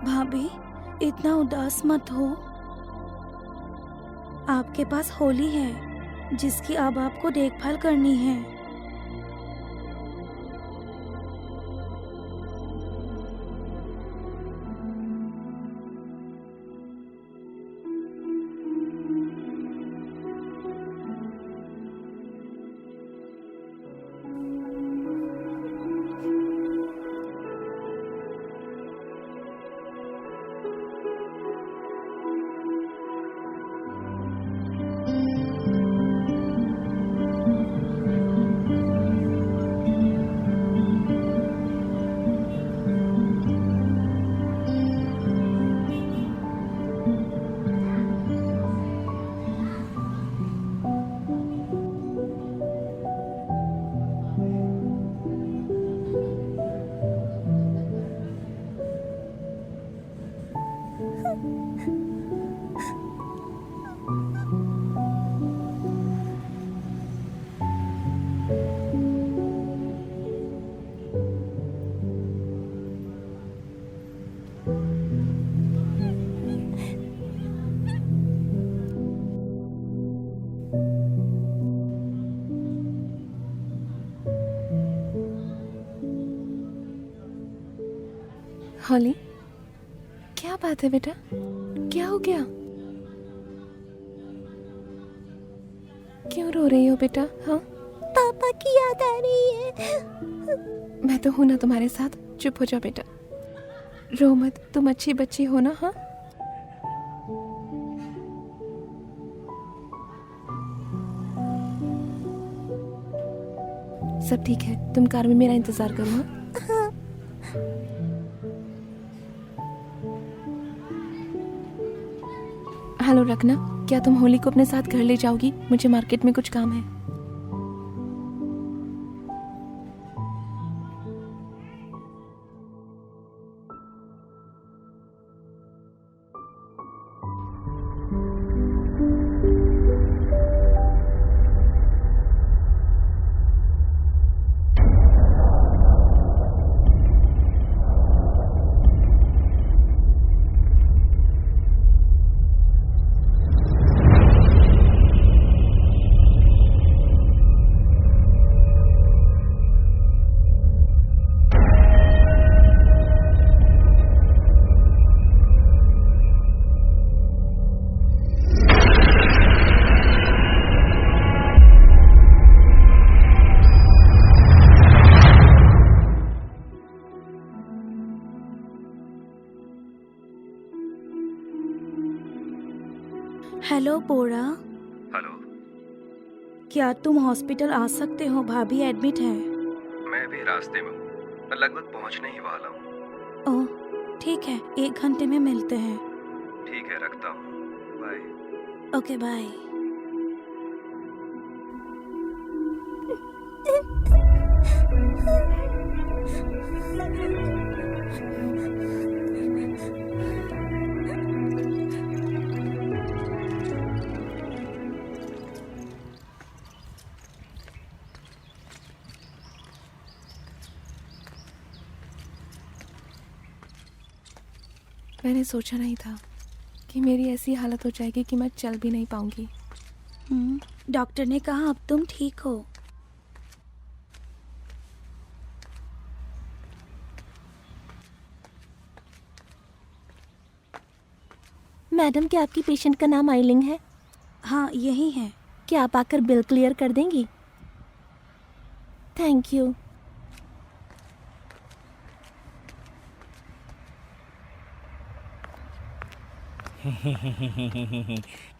भाभी, इतना उदास मत हो। आपके पास होली है जिसकी अब आपको देखभाल करनी है। हॉली, क्या बात है बेटा? क्या हो गया? क्यों रो रही हो बेटा? हाँ, पापा की याद आ रही है। मैं तो हूं ना तुम्हारे साथ। चुप हो जाओ बेटा, रो मत। तुम अच्छी बच्ची हो ना? हाँ, सब ठीक है। तुम कार में मेरा इंतजार करो। हाँ, हेलो रखना, क्या तुम होली को अपने साथ घर ले जाओगी? मुझे मार्केट में कुछ काम है। हेलो बोरा, हेलो। क्या तुम हॉस्पिटल आ सकते हो? भाभी एडमिट है। मैं भी रास्ते में हूँ, मैं लगभग पहुँचने ही वाला हूँ। ओह ठीक है, 1 घंटे में मिलते हैं। ठीक है, रखता हूँ, बाय। Okay bye. मैंने सोचा नहीं था कि मेरी ऐसी हालत हो जाएगी कि मैं चल भी नहीं पाऊंगी। डॉक्टर ने कहा अब तुम ठीक हो। मैडम, क्या आपकी पेशेंट का नाम आइलिंग है? हाँ यही है। क्या आप आकर बिल क्लियर कर देंगी? Thank you.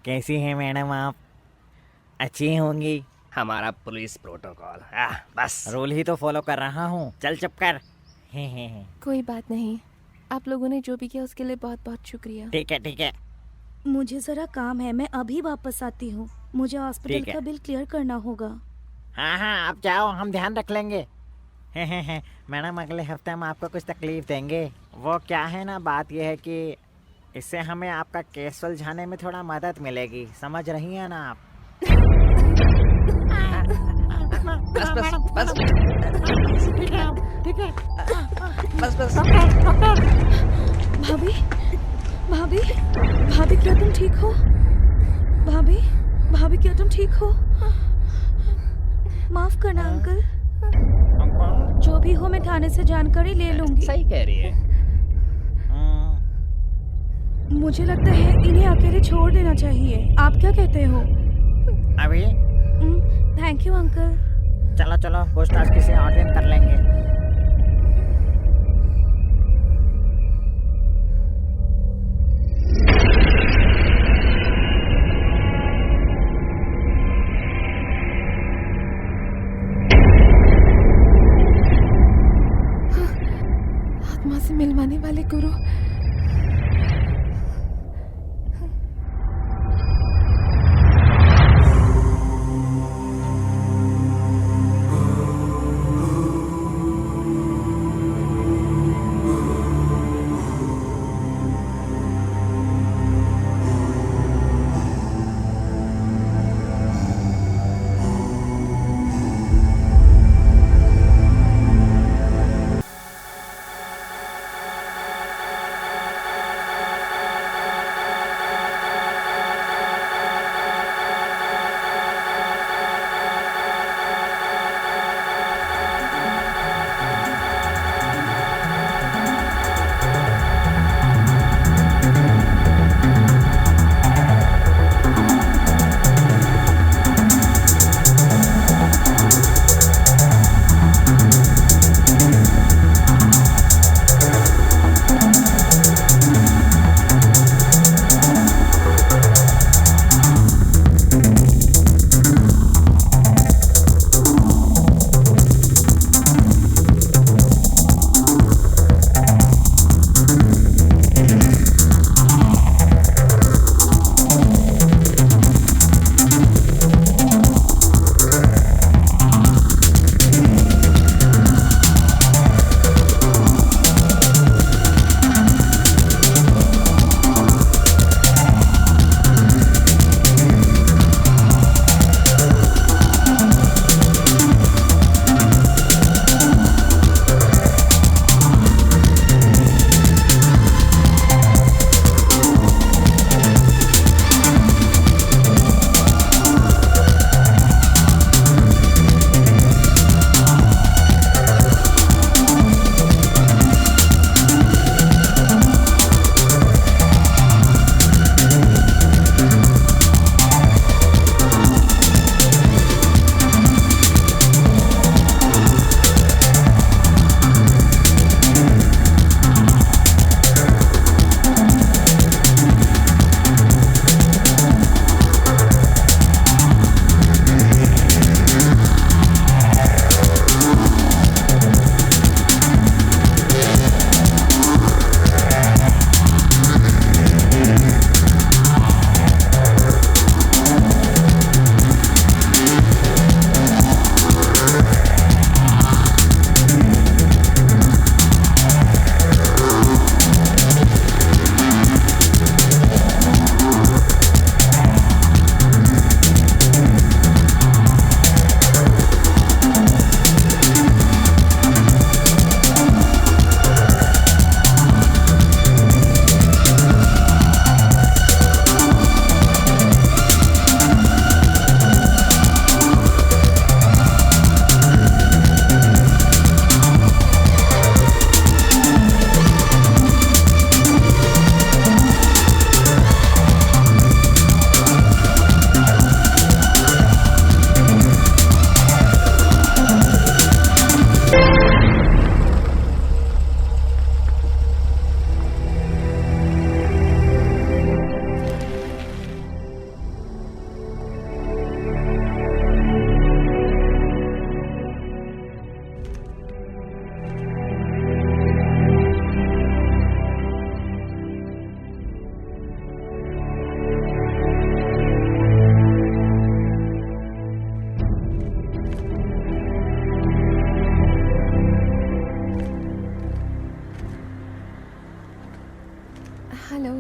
कैसी हैं मैडम आप? अच्छी होंगी। हमारा पुलिस प्रोटोकॉल। बस रूल ही तो फॉलो कर रहा हूँ। चल चुप कर। कोई बात नहीं, आप लोगों ने जो भी किया उसके लिए बहुत बहुत शुक्रिया। ठीक है ठीक है। मुझे जरा काम है, मैं अभी वापस आती हूँ। मुझे हॉस्पिटल ठीक है। का बिल क्लियर करना होगा। हाँ हाँ, आप जाओ, हम ध्यान रख लेंगे। मैडम, अगले हफ्ते हम आपको कुछ तकलीफ देंगे। वो क्या है ना, बात यह है कि इससे हमें आपका केस सुलझाने में थोड़ा मदद मिलेगी। समझ रही हैं ना आप? बस बस बस ठीक है ठीक है। बस बस। भाभी, भाभी, भाभी क्या तुम ठीक हो? भाभी, भाभी क्या तुम ठीक हो? माफ करना अंकल, जो भी हो मैं थाने से जानकारी ले लूंगी। सही कह रही है। मुझे लगता है इन्हें अकेले छोड़ देना चाहिए। आप क्या कहते हो? अभी थैंक यू अंकल। चलो चलो, पूछताछ किसी और दिन कर लेंगे। आत्मा से मिलवाने वाले गुरु। हेलो।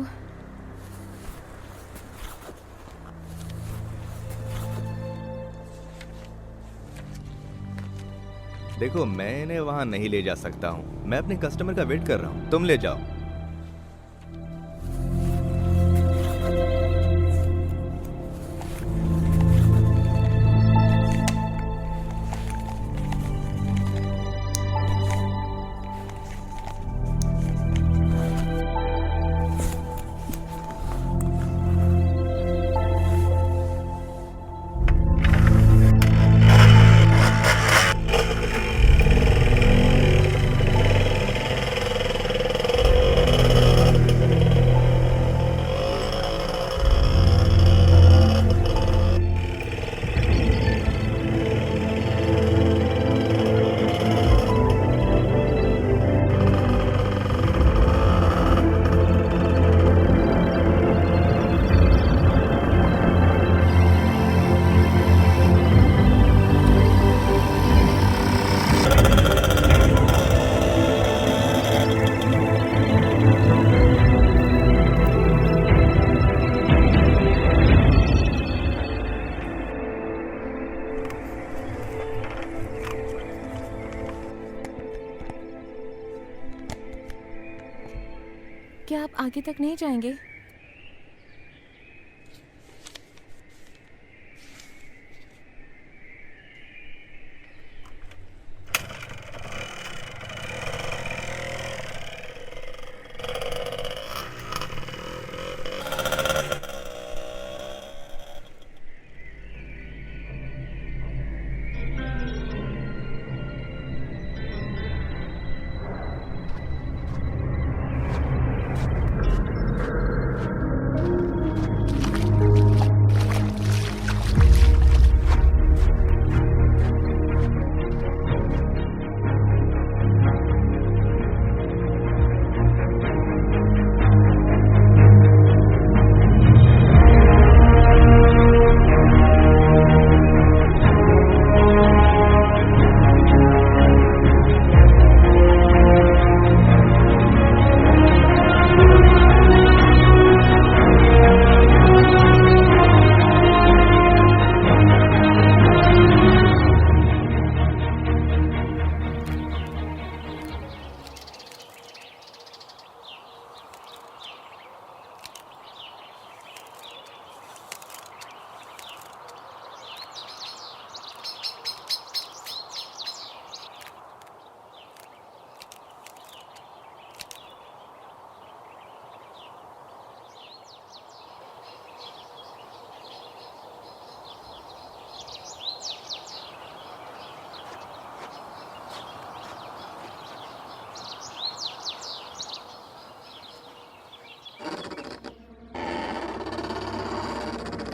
देखो मैं इन्हें वहां नहीं ले जा सकता हूँ। मैं अपने कस्टमर का वेट कर रहा हूँ, तुम ले जाओ। क्या आप आगे तक नहीं जाएंगे?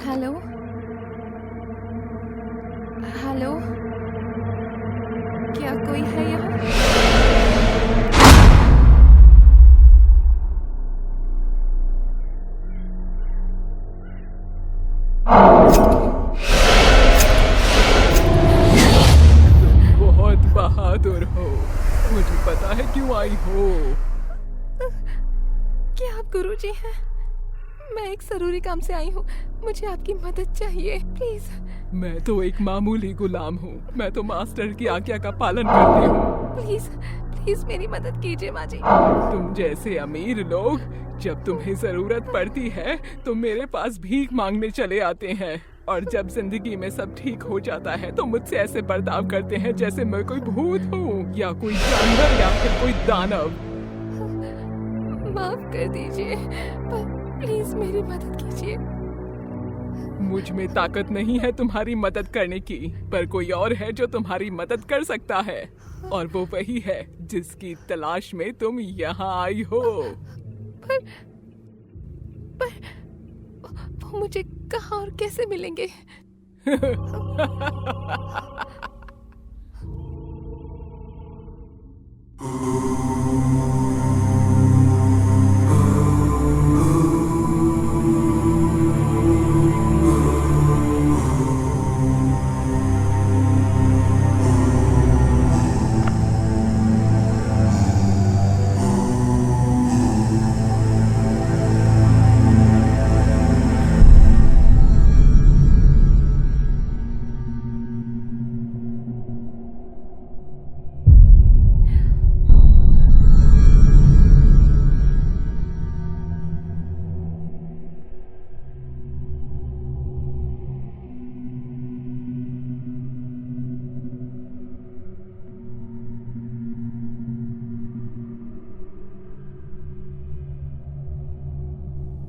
हेलो हेलो, क्या कोई है यहाँ? बहुत बहादुर हो, मुझे पता है क्यों आई हो। क्या आप गुरुजी हैं? मैं एक जरूरी काम से आई हूँ, मुझे आपकी मदद चाहिए, प्लीज। मैं तो एक मामूली गुलाम हूँ, मैं तो मास्टर की आज्ञा का पालन करती हूँ। प्लीज प्लीज मेरी मदद कीजिए माँ जी। तुम जैसे अमीर लोग जब तुम्हें जरूरत पड़ती है तो मेरे पास भीख मांगने चले आते हैं, और जब जिंदगी में सब ठीक हो जाता है तो मुझसे ऐसे बर्ताव करते हैं जैसे मैं कोई भूत हूँ या कोई जानवर या फिर कोई दानव। माफ कर दीजिए, पर प्लीज मेरी मदद कीजिए। मुझ में ताकत नहीं है तुम्हारी मदद करने की, पर कोई और है जो तुम्हारी मदद कर सकता है, और वो वही है जिसकी तलाश में तुम यहाँ आई हो। पर वो मुझे कहाँ और कैसे मिलेंगे?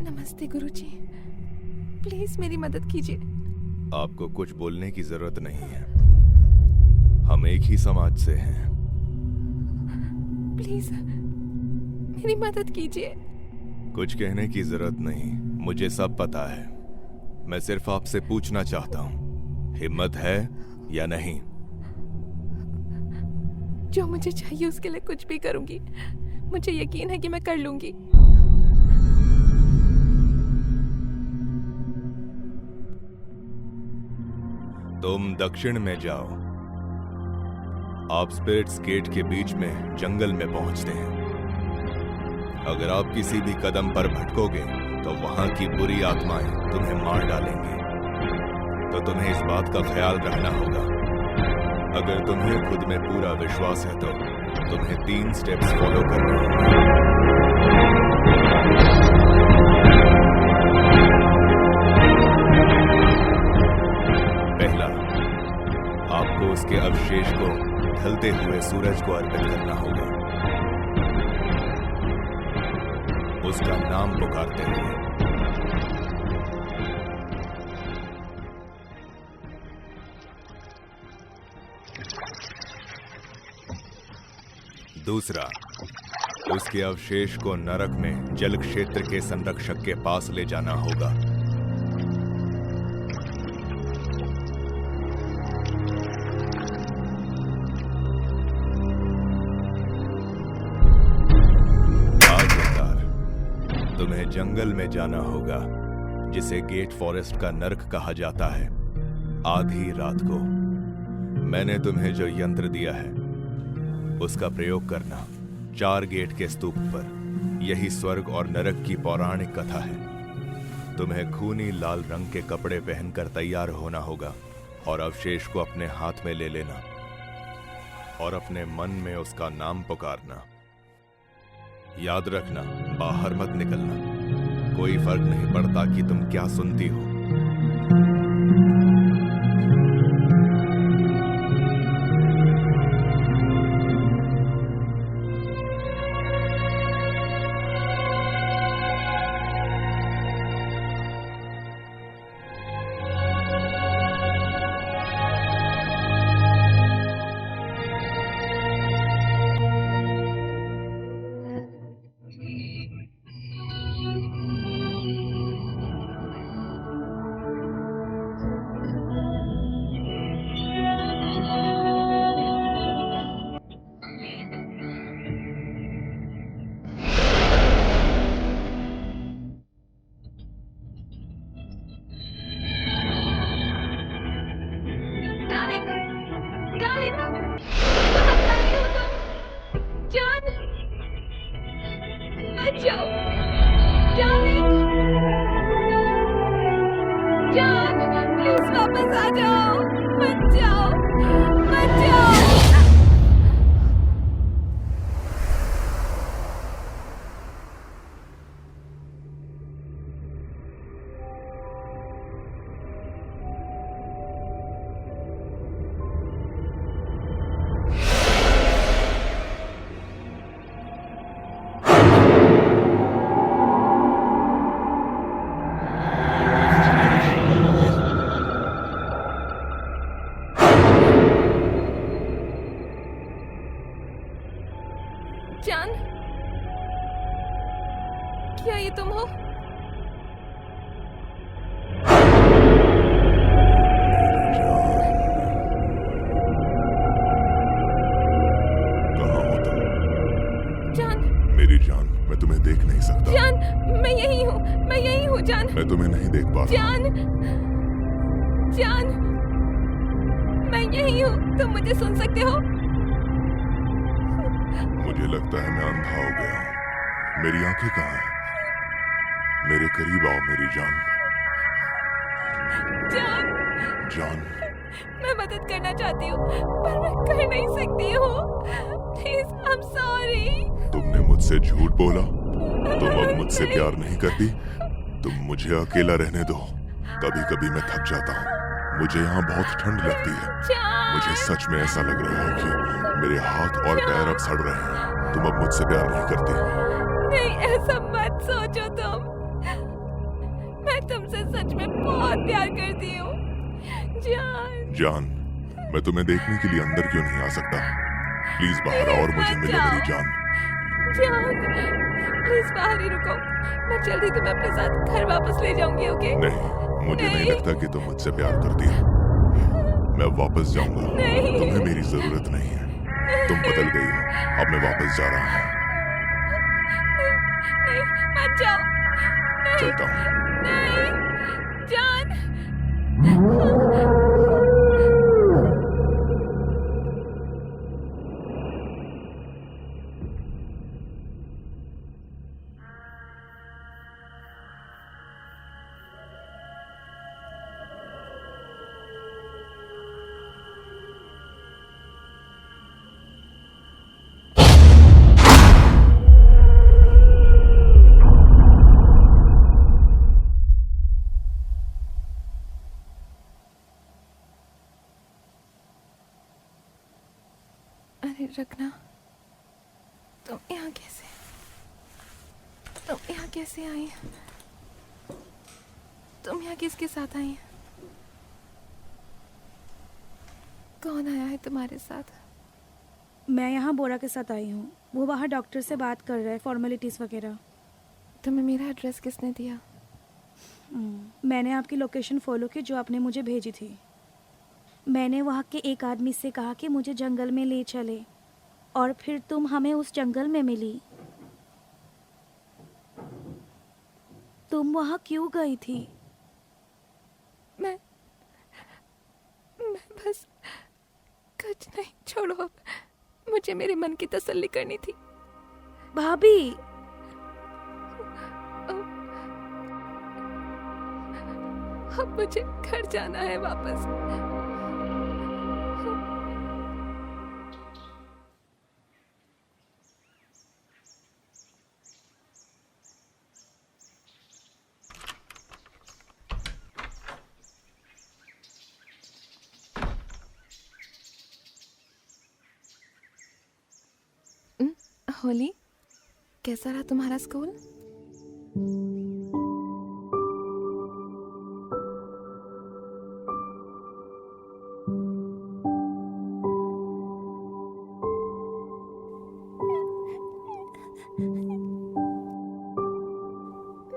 नमस्ते गुरुजी, प्लीज मेरी मदद कीजिए। आपको कुछ बोलने की जरूरत नहीं है, हम एक ही समाज से हैं। प्लीज मेरी मदद कीजिए। कुछ कहने की जरूरत नहीं, मुझे सब पता है। मैं सिर्फ आपसे पूछना चाहता हूँ, हिम्मत है या नहीं? जो मुझे चाहिए उसके लिए कुछ भी करूंगी, मुझे यकीन है कि मैं कर लूंगी। तुम दक्षिण में जाओ, आप स्पिरिट्स गेट के बीच में जंगल में पहुंचते हैं। अगर आप किसी भी कदम पर भटकोगे तो वहां की बुरी आत्माएं तुम्हें मार डालेंगी, तो तुम्हें इस बात का ख्याल रखना होगा। अगर तुम्हें खुद में पूरा विश्वास है तो तुम्हें 3 स्टेप्स फॉलो करने होंगे। ढलते हुए सूरज को अर्पित करना होगा, उसका नाम पुकारते हुए। दूसरा, उसके अवशेष को नरक में जल क्षेत्र के संरक्षक के पास ले जाना होगा। तुम्हें जंगल में जाना होगा, जिसे गेट फॉरेस्ट का नर्क कहा जाता है। आधी रात को मैंने तुम्हें जो यंत्र दिया है उसका प्रयोग करना 4 गेट के स्तूप पर। यही स्वर्ग और नरक की पौराणिक कथा है। तुम्हें खूनी लाल रंग के कपड़े पहनकर तैयार होना होगा और अवशेष को अपने हाथ में ले लेना और अपने मन में उसका नाम पुकारना। याद रखना, बाहर मत निकलना। कोई फर्क नहीं पड़ता कि तुम क्या सुनती हो। जान, क्या ये तुम हो? कहाँ हो तुम? जान, मेरी जान, मैं तुम्हें देख नहीं सकता। जान, मैं यही हूँ जान। मैं तुम्हें नहीं देख पा रहा। जान, मैं यही हूँ। तुम मुझे सुन सकते हो? मुझे लगता है मैं अंधा हो गया हूँ। मेरी आंखें कहाँ हैं? मेरे करीब आओ मेरी जान। जान, मैं मदद करना चाहती हूँ पर मैं कर नहीं सकती हूँ। Please, I am sorry. तुमने मुझसे झूठ बोला। तुम अब मुझसे प्यार नहीं करती। तुम मुझे अकेला रहने दो। कभी कभी मैं थक जाता हूँ। मुझे यहाँ बहुत ठंड लगती है। मुझे सच में ऐसा लग रहा है कि मेरे हाथ और पैर अब सड़ रहे हैं। तुम अब मुझसे प्यार नहीं करती। नहीं, ऐसा मत सोचो तुम। मैं तुमसे सच में बहुत प्यार करती हूँ जान, मैं तुम्हें देखने के लिए अंदर क्यों नहीं आ सकता? प्लीज बाहर आओ और मुझे मिलो मेरी जान। प्लीज बाहर ही रुको। मैं जल्दी तुम्हें अपने साथ घर वापस ले जाऊंगी, ओके? नहीं, मुझे नहीं लगता कि तुम मुझसे प्यार करती हो। मैं वापस जाऊंगा। तुम्हें मेरी जरूरत नहीं है। तुम बदल गई हो। अब मैं वापस जा रहा हूँ। नहीं, मत जाओ। चलता हूँ। नहीं, जान। रखना। तुम यहाँ कैसे आई? तुम यहाँ किसके साथ आई? कौन आया है तुम्हारे साथ? मैं यहाँ बोरा के साथ आई हूँ। वो बाहर डॉक्टर से बात कर रहे हैं, फॉर्मेलिटीज़ वगैरह। तुम्हें मेरा एड्रेस किसने दिया? मैंने आपकी लोकेशन फॉलो की जो आपने मुझे भेजी थी। मैंने वहाँ के एक आदमी से कहा कि मुझे जंगल में ले चले, और फिर तुम हमें उस जंगल में मिली। तुम वहाँ क्यों गई थी? मैं बस कुछ नहीं, छोड़ो अब। मुझे मेरे मन की तसल्ली करनी थी। भाभी, अब मुझे घर जाना है वापस। होली, कैसा रहा तुम्हारा स्कूल?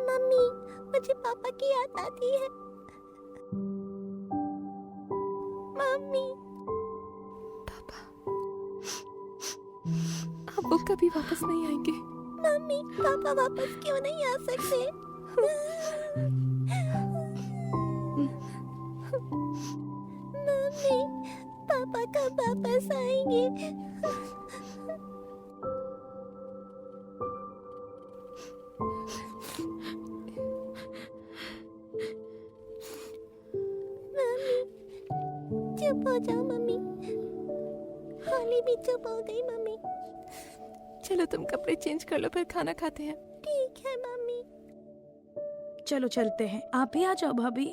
मम्मी, मुझे पापा की याद आती है। मम्मी, पापा, अब वो कभी वापस नहीं आएंगे। मम्मी, पापा वापस क्यों नहीं आ सकते? मम्मी, पापा कब वापस आएंगे? चुप हो जाओ मम्मी। होली भी चुप हो गई मम्मी। चलो तुम कपड़े चेंज कर लो, फिर खाना खाते हैं। ठीक है मम्मी। चलो चलते हैं। आप भी आ जाओ भाभी।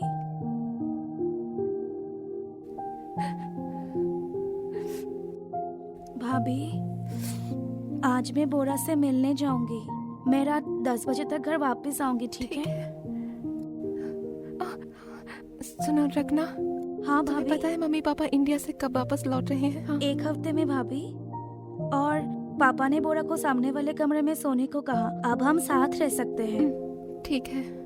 भाभी, आज मैं बोरा से मिलने जाऊंगी। मैं रात 10 बजे तक घर वापस आऊंगी, ठीक है? सुनो रखना। हाँ तुम्हें भाभी। पता है मम्मी पापा इंडिया से कब वापस लौट रहे हैं? हाँ। 1 हफ्ते में भाभी। और पापा ने बोरा को सामने वाले कमरे में सोने को कहा। अब हम साथ रह सकते हैं। ठीक है।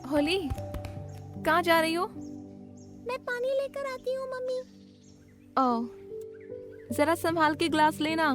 होली, कहाँ जा रही हो? मैं पानी लेकर आती हूँ मम्मी। ओह, जरा संभाल के ग्लास लेना।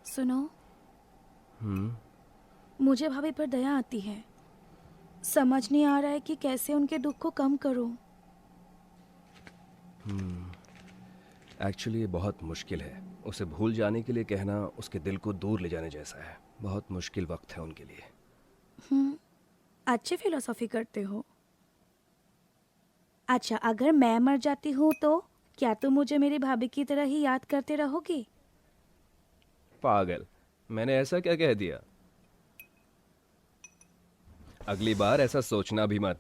सुनो, मुझे भाभी पर दया आती है। समझ नहीं आ रहा है कि कैसे उनके दुख को कम करूं। एक्चुअली ये बहुत मुश्किल है। उसे भूल जाने के लिए कहना उसके दिल को दूर ले जाने जैसा है। बहुत मुश्किल वक्त है उनके लिए। अच्छी फिलोसॉफी करते हो। अच्छा, अगर मैं मर जाती हूँ तो क्या तुम मुझे मेरी भाभी की तरह ही याद करते रहोगी? पागल, मैंने ऐसा क्या कह दिया? अगली बार ऐसा सोचना भी मत।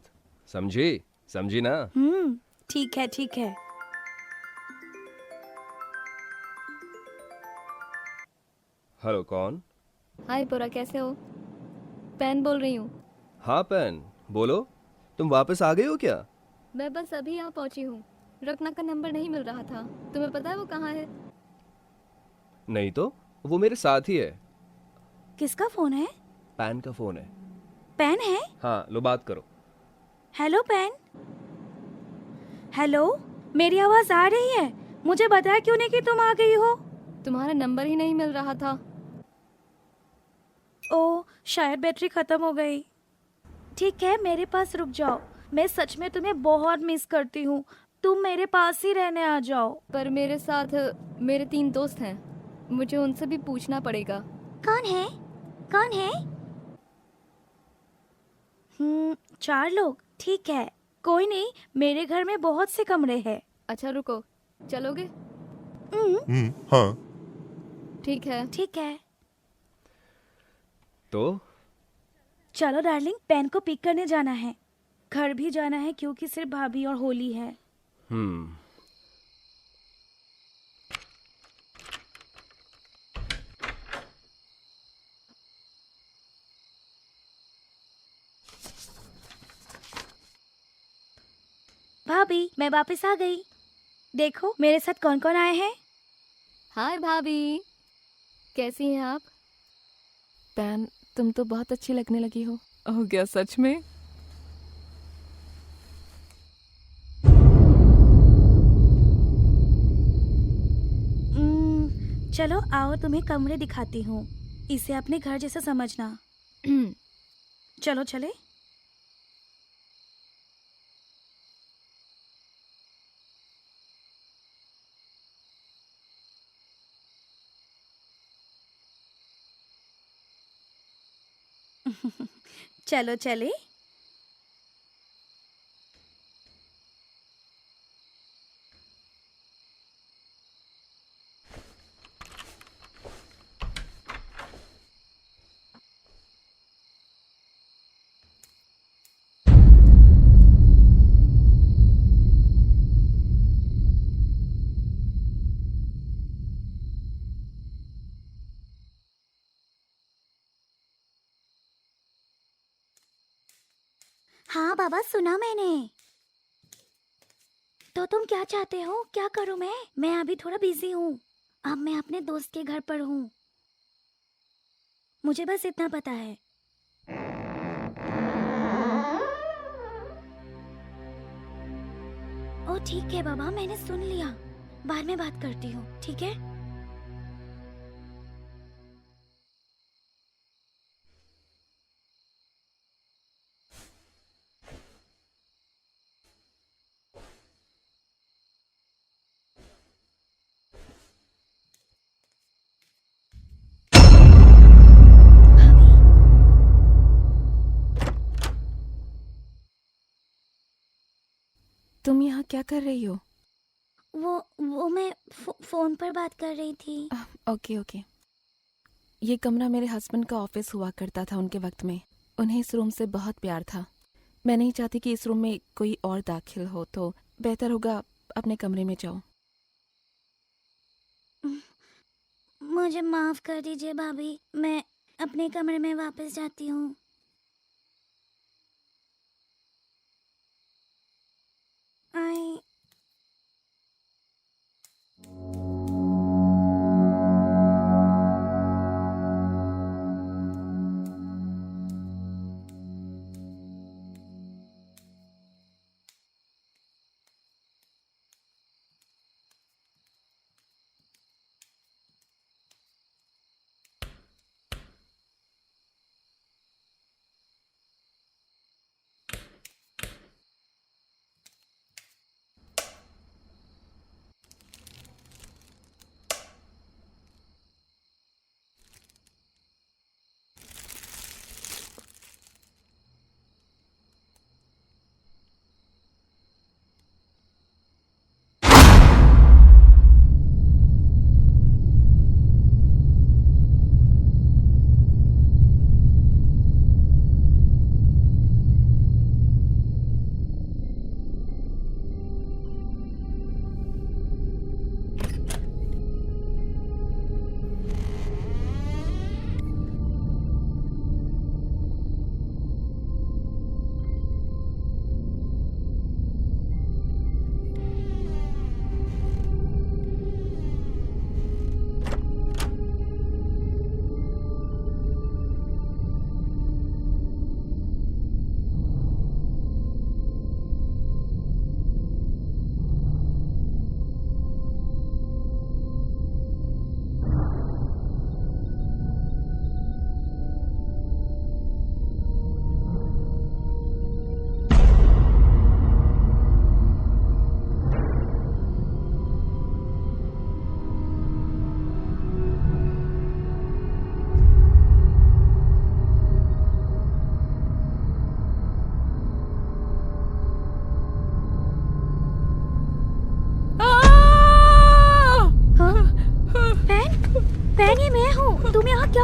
समझी? समझी ना? ठीक है, ठीक है। हेलो, कौन? हाय पूरा, कैसे हो? पैन बोल रही हूँ। हाँ पैन, बोलो। तुम वापस आ गए हो क्या? मैं बस अभी यहाँ पहुँची हूँ। रत्ना का नंबर नहीं मिल रहा था। तुम्हें पता है वो कहाँ है? नहीं तो, वो मेरे साथ ही है। किसका फोन है? पैन का फोन है। पेन है? हाँ, लो बात करो। Hello pen. हेलो, मेरी आवाज आ रही है? मुझे बताया क्यों नहीं कि तुम आ गई हो? तुम्हारा नंबर ही नहीं मिल रहा था। ओ, शायद बैटरी खत्म हो गई। ठीक है, मेरे पास रुक जाओ। मैं सच में तुम्हें बहुत मिस करती हूँ। तुम मेरे पास ही रहने आ जाओ। पर मेरे साथ मेरे 3 दोस्त हैं। मुझे उनसे भी पूछना पड़ेगा। कौन है? कौन है? 4 लोग। ठीक है, कोई नहीं, मेरे घर में बहुत से कमरे हैं। अच्छा रुको, चलोगे? हाँ। ठीक है। ठीक है, तो चलो डार्लिंग, पेन को पिक करने जाना है। घर भी जाना है क्योंकि सिर्फ भाभी और होली है। हम्म भाभी, मैं वापस आ गई। देखो मेरे साथ कौन कौन आए हैं। हाय भाभी, कैसी हैं आप? पैन, तुम तो बहुत अच्छी लगने लगी हो। ओह, क्या सच में? चलो आओ, तुम्हें कमरे दिखाती हूँ। इसे अपने घर जैसा समझना। चलो चले। चलो चले। हाँ बाबा, सुना मैंने। तो तुम क्या चाहते हो? क्या करूं मैं? मैं अभी थोड़ा बिजी हूँ। अब मैं अपने दोस्त के घर पर हूँ। मुझे बस इतना पता है। ओ ठीक है बाबा, मैंने सुन लिया। बाद में बात करती हूँ, ठीक है? तुम यहाँ क्या कर रही हो? वो मैं फोन पर बात कर रही थी। Okay okay. ये कमरा मेरे हस्बैंड का ऑफिस हुआ करता था उनके वक्त में। उन्हें इस रूम से बहुत प्यार था। मैं नहीं चाहती कि इस रूम में कोई और दाखिल हो, तो बेहतर होगा अपने कमरे में जाओ। मुझे माफ कर दीजिए भाभी, मैं अपने कमरे में वापस जाती हूँ। आई।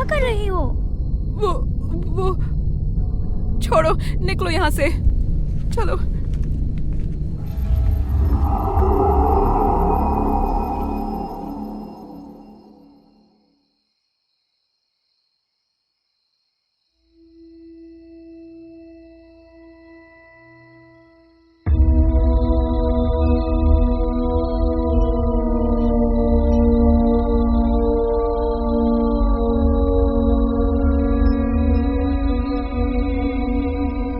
कर रही हो? वो छोड़ो, निकलो यहाँ से, चलो।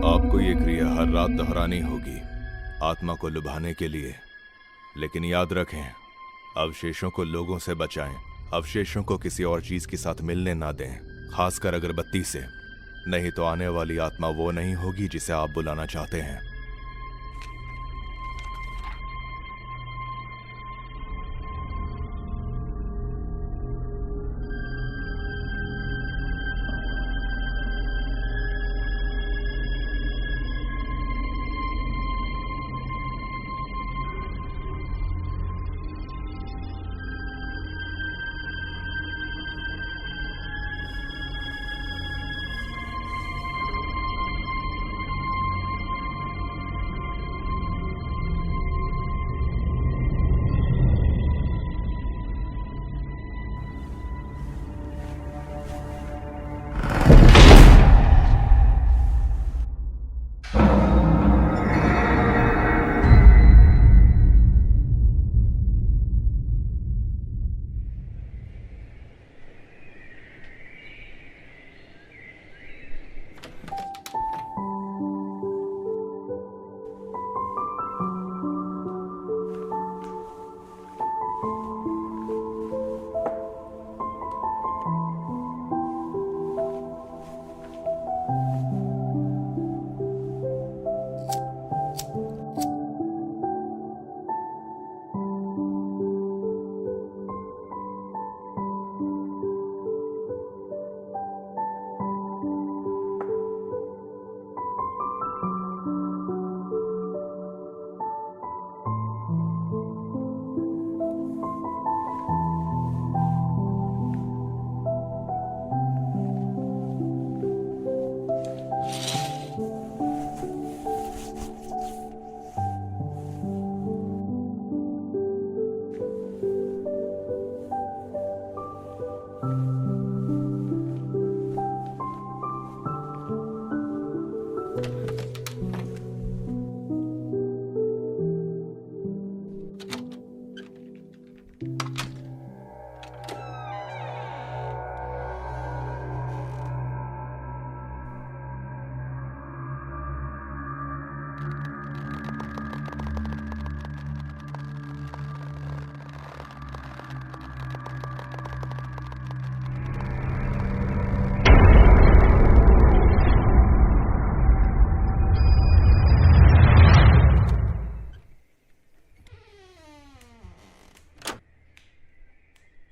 आपको ये क्रिया हर रात दोहरानी होगी आत्मा को लुभाने के लिए। लेकिन याद रखें, अवशेषों को लोगों से बचाएं। अवशेषों को किसी और चीज के साथ मिलने ना दें, खासकर अगरबत्ती से। नहीं तो आने वाली आत्मा वो नहीं होगी जिसे आप बुलाना चाहते हैं।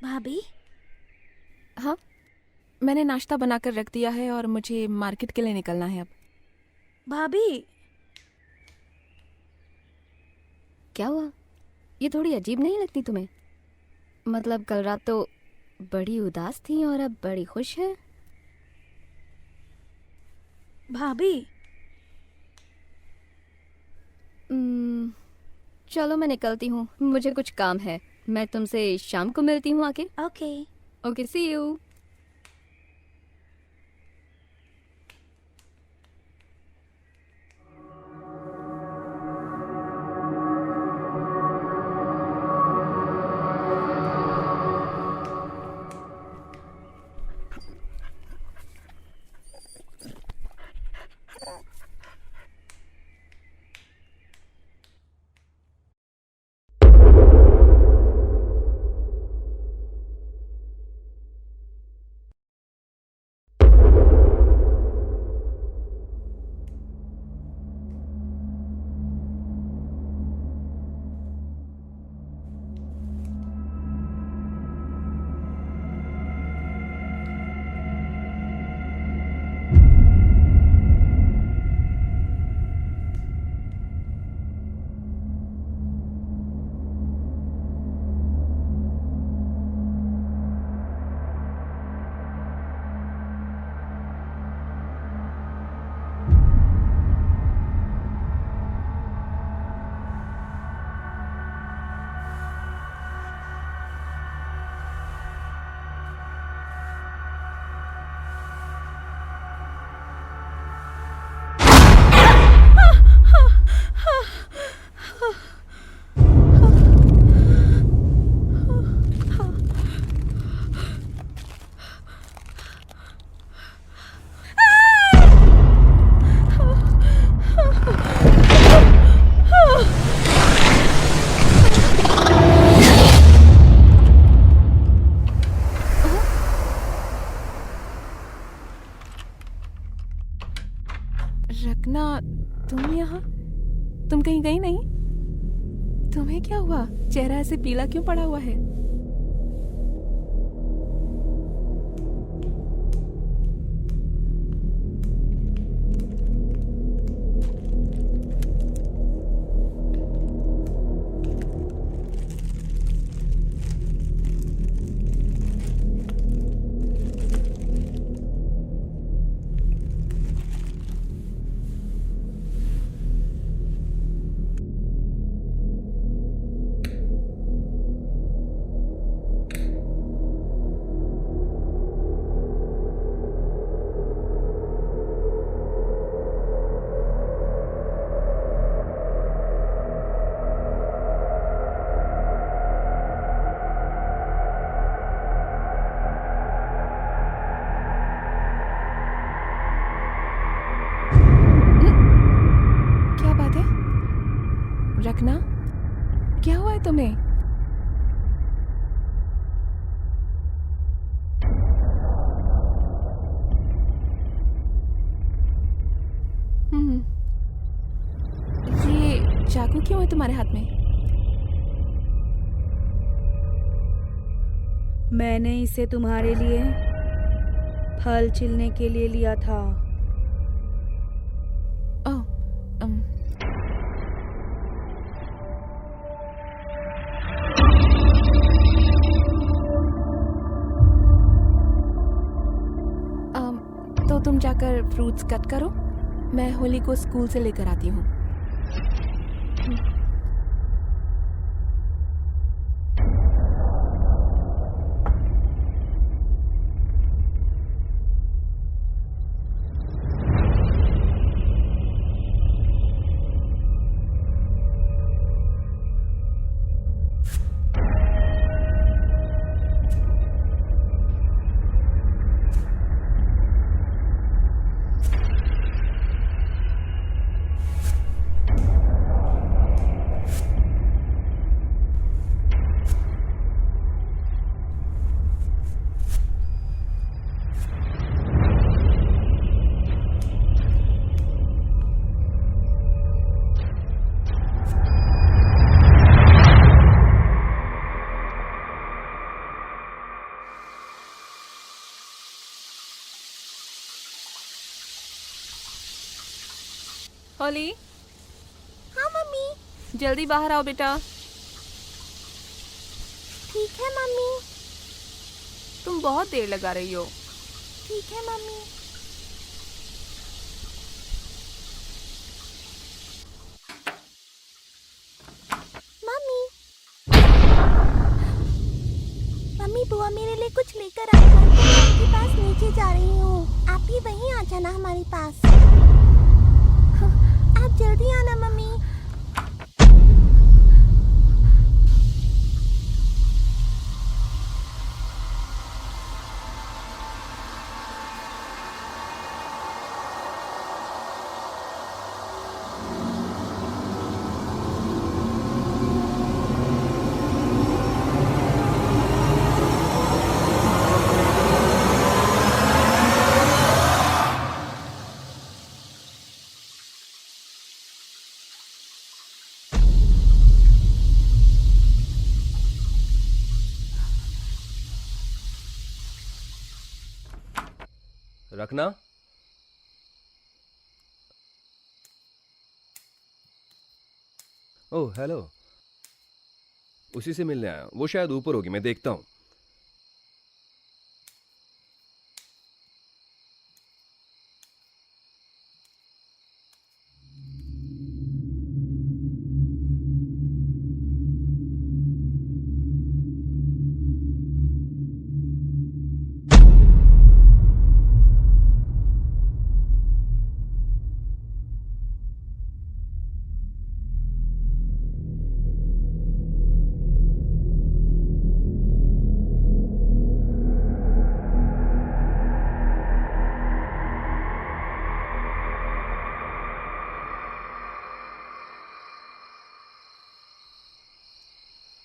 भाभी, हाँ, मैंने नाश्ता बनाकर रख दिया है और मुझे मार्केट के लिए निकलना है अब। भाभी, क्या हुआ? ये थोड़ी अजीब नहीं लगती तुम्हें? मतलब कल रात तो बड़ी उदास थी और अब बड़ी खुश है। भाभी, चलो मैं निकलती हूँ, मुझे कुछ काम है। मैं तुमसे शाम को मिलती हूँ आके। ओके। Okay, see you. रखना, तुम यहाँ? तुम कहीं गई नहीं? तुम्हें क्या हुआ? चेहरा ऐसे पीला क्यों पड़ा हुआ है? क्या बात है? रखना, क्या हुआ है तुम्हें? ये चाकू क्यों है तुम्हारे हाथ में? मैंने इसे तुम्हारे लिए फल छिलने के लिए लिया था। ओह, तो तुम जाकर फ्रूट्स कट करो, मैं होली को स्कूल से लेकर आती हूँ। होली, हाँ मम्मी। जल्दी बाहर आओ बेटा। ठीक है मम्मी। तुम बहुत देर लगा रही हो। ठीक है मम्मी। मम्मी, मम्मी बुआ मेरे लिए कुछ लेकर आई है, तो मैं आपके पास नीचे जा रही हूँ। आप भी वहीं आ जाना हमारे पास। आप जल्दी आना मम्मी। रखना। ओह हेलो, उसी से मिलने आया। वो शायद ऊपर होगी, मैं देखता हूँ।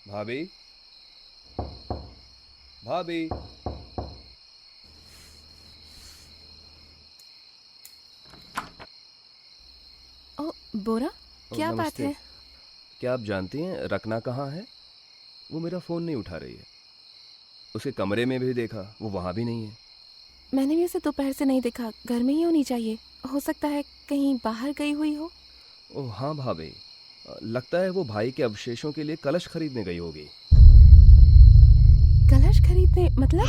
भाभी, भाभी, बोरा, क्या बात नमस्ते। है? क्या आप जानती हैं रकना कहाँ है? वो मेरा फ़ोन नहीं उठा रही है। उसके कमरे में भी देखा, वो वहाँ भी नहीं है। मैंने भी उसे दोपहर से नहीं देखा, घर में ही होनी चाहिए। हो सकता है कहीं बाहर गई हुई हो। ओह हाँ भाभी, लगता है वो भाई के अवशेषों के लिए कलश खरीदने गई होगी। कलश खरीदने मतलब?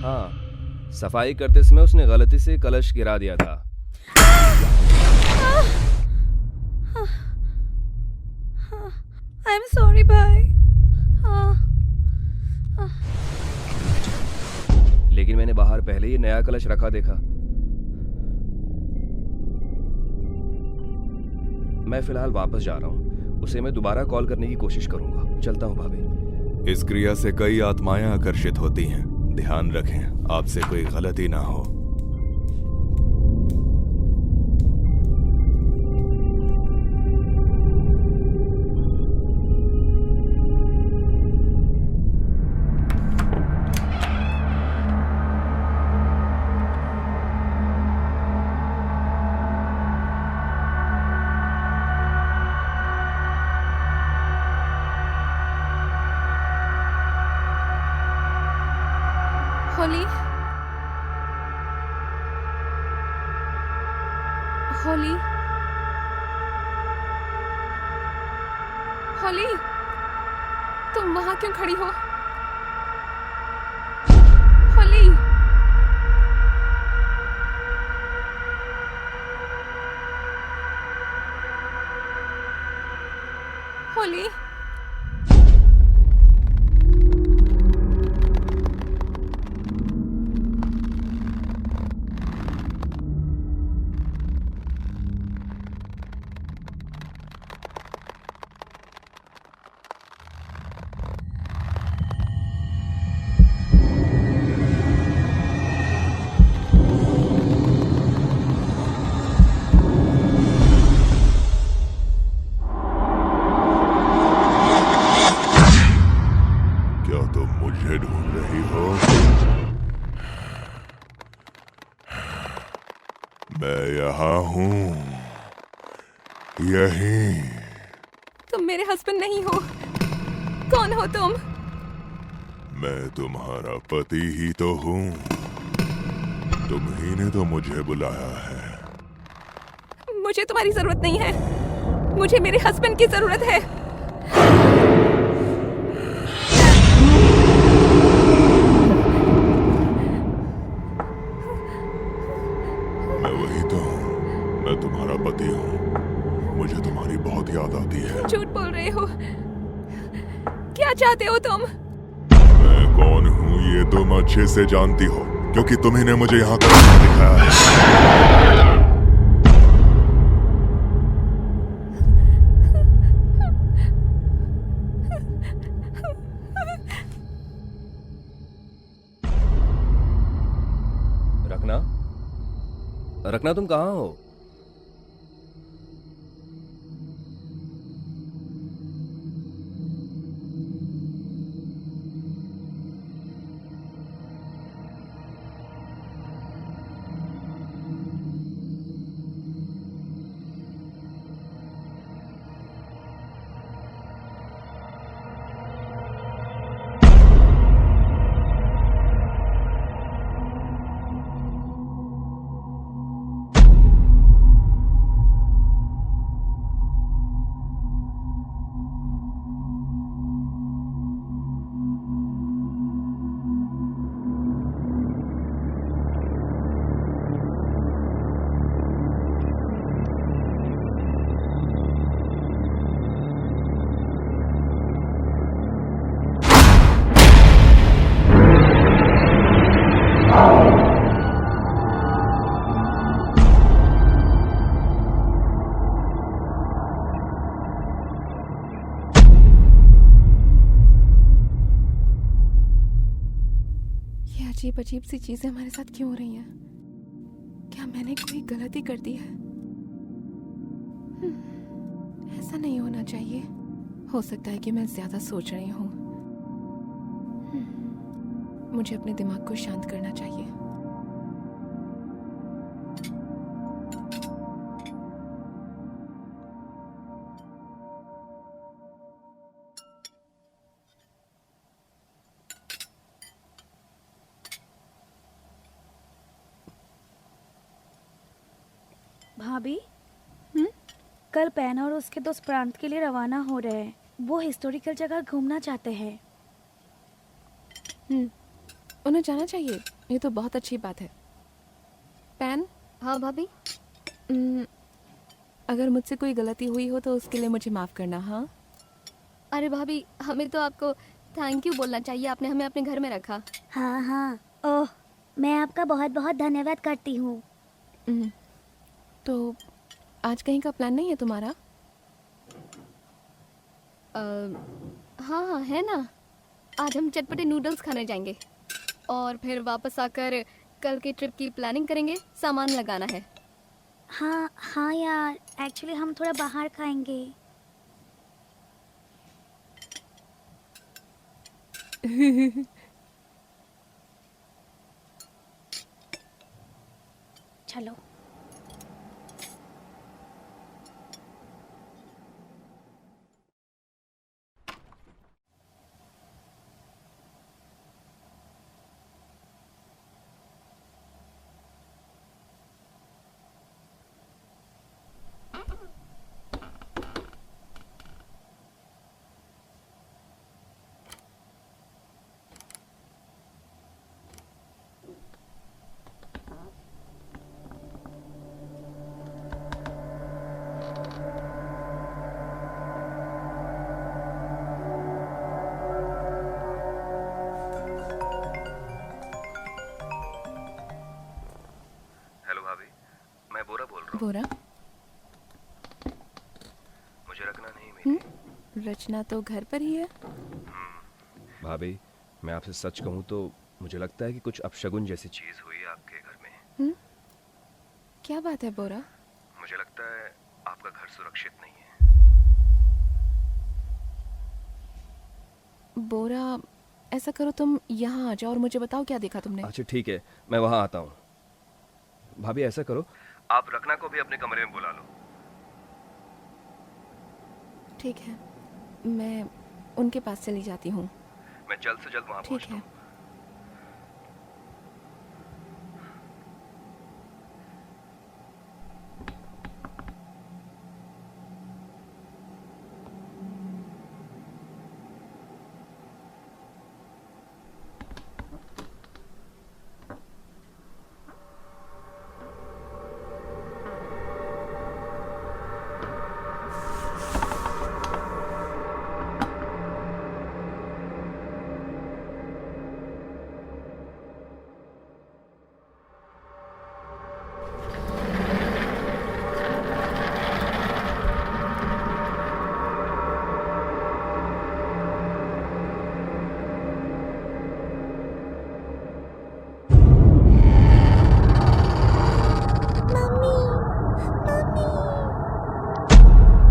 हाँ, सफाई करते समय उसने गलती से कलश गिरा दिया था। आई एम सॉरी भाई। लेकिन मैंने बाहर पहले ही नया कलश रखा देखा। मैं फिलहाल वापस जा रहा हूँ। उसे मैं दोबारा कॉल करने की कोशिश करूंगा। चलता हूँ भाभी। इस क्रिया से कई आत्माएं आकर्षित होती हैं। ध्यान रखें, आपसे कोई गलती ना हो। होली, होली, होली, तुम वहां क्यों खड़ी हो? होली, होली, क्या तुम मुझे ढूंढ रही हो? मैं यहाँ हूँ, यहीं। तुम मेरे हस्बैंड नहीं हो। कौन हो तुम? मैं तुम्हारा पति ही तो हूँ। तुम ही ने तो मुझे बुलाया है। मुझे तुम्हारी जरूरत नहीं है। मुझे मेरे हस्बैंड की जरूरत है। मैं वही तो हूँ। मैं तुम्हारा पति हूँ। मुझे तुम्हारी बहुत याद आती है। झूठ बोल रहे हो। क्या चाहते हो तुम? मैं कौन हूँ ये तुम अच्छे से जानती हो, क्योंकि तुम्ही ने मुझे यहाँ का रास्ता दिखाया है। रकना, रकना तुम कहाँ हो? अजीब अजीब सी चीजें हमारे साथ क्यों हो रही हैं? क्या मैंने कोई गलती कर दी है? ऐसा नहीं होना चाहिए। हो सकता है कि मैं ज्यादा सोच रही हूँ। मुझे अपने दिमाग को शांत करना चाहिए। भाभी हम्म? कल पैन और उसके दोस्त प्रांत के लिए रवाना हो रहे हैं। वो हिस्टोरिकल जगह घूमना चाहते हैं। उन्हें जाना चाहिए, ये तो बहुत अच्छी बात है। पैन, हाँ भाभी। अगर मुझसे कोई गलती हुई हो तो उसके लिए मुझे माफ़ करना। हाँ, अरे भाभी, हमें तो आपको थैंक यू बोलना चाहिए, आपने हमें अपने घर में रखा। हाँ हाँ, ओह, मैं आपका बहुत बहुत धन्यवाद करती हूँ। तो आज कहीं का प्लान नहीं है तुम्हारा? हाँ हाँ है ना, आज हम चटपटे नूडल्स खाने जाएंगे और फिर वापस आकर कल की ट्रिप की प्लानिंग करेंगे। सामान लगाना है। हाँ हाँ यार, एक्चुअली हम थोड़ा बाहर खाएंगे। चलो। हेलो भाभी, मैं बोरा बोल रहा हूँ। बोरा? मुझे रखना नहीं मिली। रचना तो घर पर ही है। भाभी, मैं आपसे सच कहूँ तो मुझे लगता है कि कुछ अपशगुन जैसी चीज चीज हुई है आपके घर में। क्या बात है बोरा? मुझे लगता है आपका घर सुरक्षित नहीं है। बोरा, ऐसा करो तुम यहाँ आ जाओ और मुझे बताओ क्या देखा तुमने। अच्छा ठीक है, मैं वहाँ आता हूँ। भाभी ऐसा करो, आप रखना को भी अपने कमरे में बुला लो। ठीक है, मैं उनके पास चली जाती हूँ। मैं जल्द से जल्द वहाँ ठीक पहुँचता है। हूँ।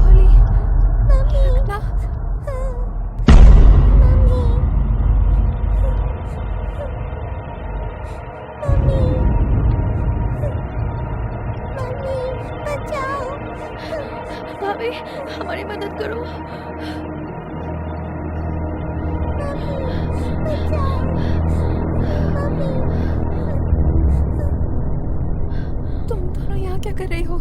होली, रखना। भाभी, हमारी मदद करो। तुम दोनों यहाँ क्या कर रही हो?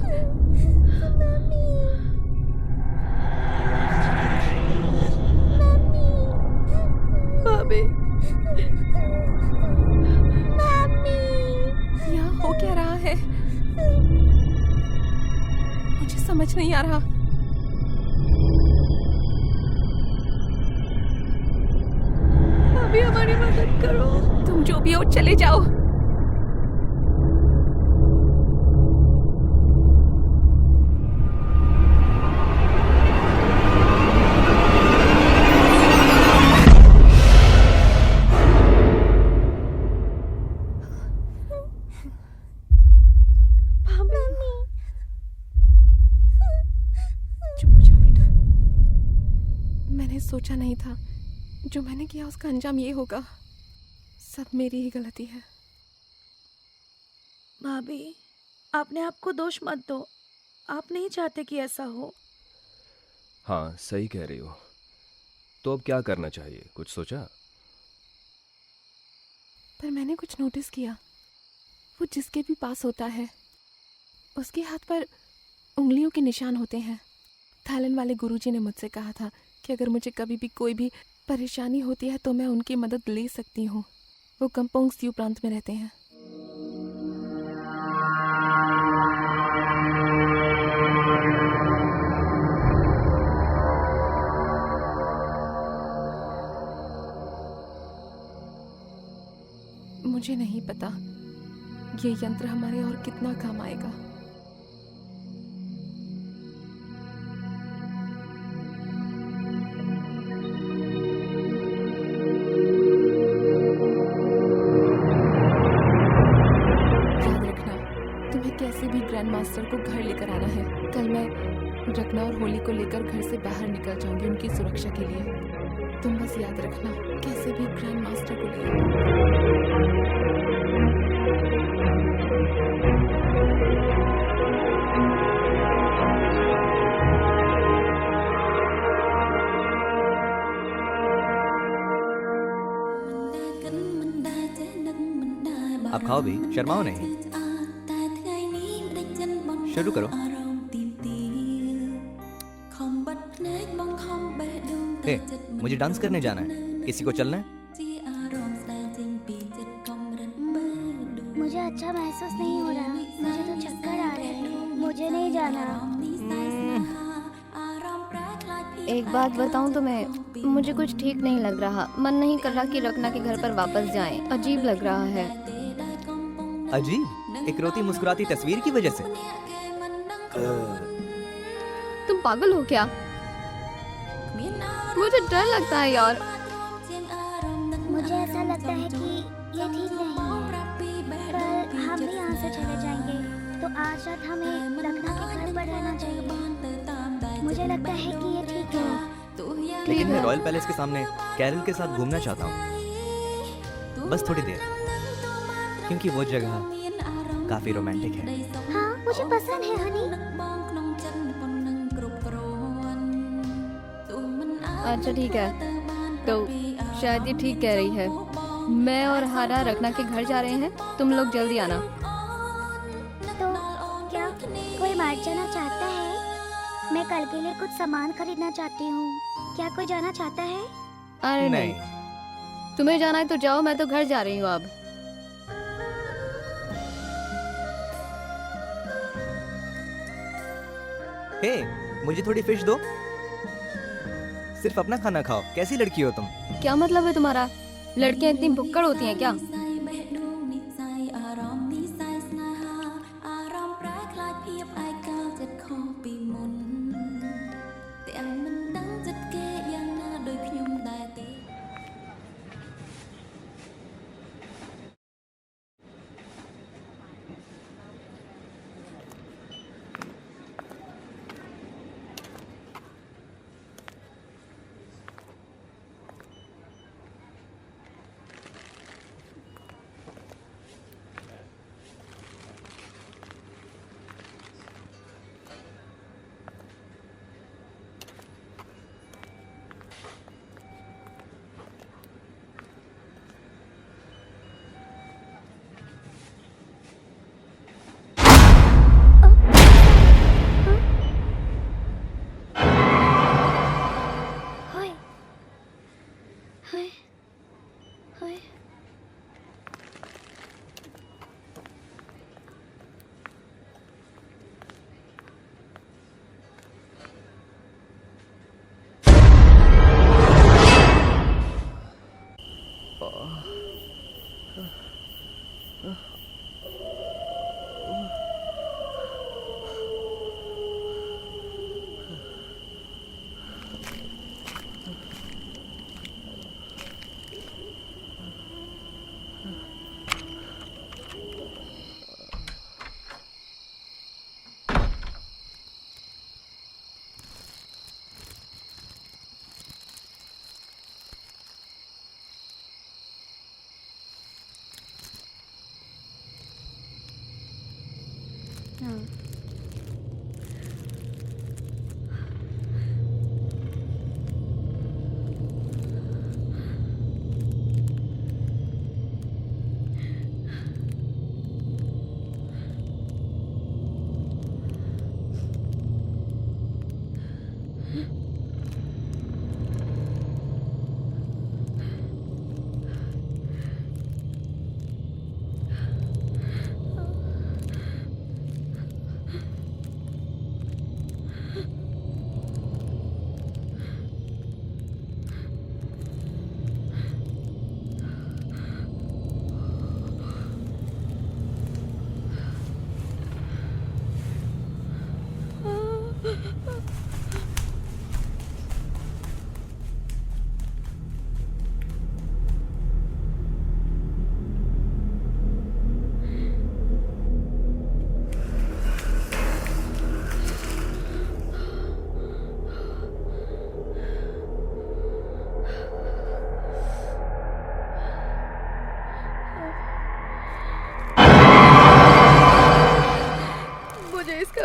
भाभी, यहाँ हो क्या रहा है? मुझे समझ नहीं आ रहा। भाभी, हमारी मदद करो। तुम जो भी हो चले जाओ। चुप हो जाओ बेटा। मैंने सोचा नहीं था जो मैंने किया उसका अंजाम ये होगा। सब मेरी ही गलती है। भाभी, आपने आपको दोष मत दो। आप नहीं चाहते कि ऐसा हो। हाँ सही कह रही हो। तो अब क्या करना चाहिए, कुछ सोचा? पर मैंने कुछ नोटिस किया, वो जिसके भी पास होता है उसके हाथ पर उंगलियों के निशान होते हैं। थाईलैंड वाले गुरुजी ने मुझसे कहा था कि अगर मुझे कभी भी कोई भी परेशानी होती है तो मैं उनकी मदद ले सकती हूँ। वो कंपोंग स्यू प्रांत में रहते हैं। मुझे नहीं पता ये यंत्र हमारे और कितना काम आएगा। याद रखना, तुम्हें कैसे भी ग्रैंड मास्टर को घर लेकर आना है। कल मैं रखना और होली को लेकर घर से बाहर निकल जाऊंगी उनकी सुरक्षा के लिए। तुम बस याद रखना, कैसे भी ग्रैंड मास्टर को ले आना। आप खाओ भी, शर्माओ नहीं। शुरू करो। हे, मुझे डांस करने जाना है। किसी को चलना है? मुझे अच्छा महसूस नहीं हो रहा। मुझे तो चक्कर आ रहे हैं। मुझे नहीं जाना। एक बात बताऊं तुम्हें, मुझे कुछ ठीक नहीं लग रहा। मन नहीं कर रहा कि रखना के घर पर वापस जाएं। अजीब लग रहा है। अजीब? एक रोती मुस्कुराती तस्वीर की वजह से? तुम पागल हो क्या? मुझे डर लगता है यार। मुझे ऐसा लगता है कि ये ठीक नहीं है। पर हम भी यहाँ से चले जाएंगे तो आज रात हमें लखनऊ के घर पर रहना चाहिए। मुझे लगता है कि ये ठीक है। लेकिन मैं रॉयल पैलेस के सामने कैरल के साथ घूमना चाहता हूँ, बस थोड़ी देर, क्योंकि वो जगह काफी रोमांटिक है। हाँ, मुझे पसंद है हनी। अच्छा ठीक है, तो शायद ये ठीक कह रही है। मैं और हारा रखना के घर जा रहे हैं। तुम लोग जल्दी आना। तो क्या कोई बाहर जाना चाहता है? मैं कल के लिए कुछ सामान खरीदना चाहती हूँ। क्या कोई जाना चाहता है? अरे नहीं, तुम्हें जाना है तो जाओ, मैं तो घर जा रही हूँ अब। हे, मुझे थोड़ी फिश दो। सिर्फ अपना खाना खाओ। कैसी लड़की हो तुम? क्या मतलब है तुम्हारा? लड़कियां इतनी भुक्कड़ होती हैं क्या?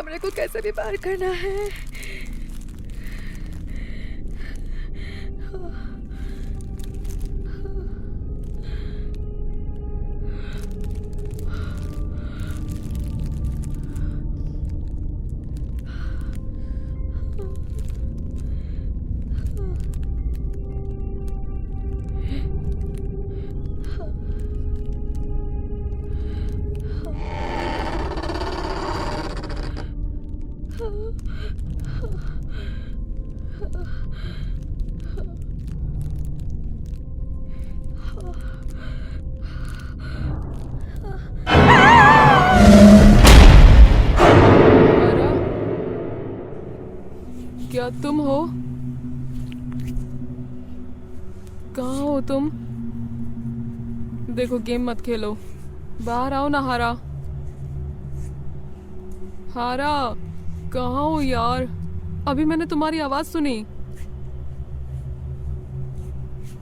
कमरे को कैसे भी पार करना है। क्या तुम हो? कहाँ हो तुम? देखो गेम मत खेलो, बाहर आओ ना। हारा, हारा कहाँ हो यार? अभी मैंने तुम्हारी आवाज सुनी।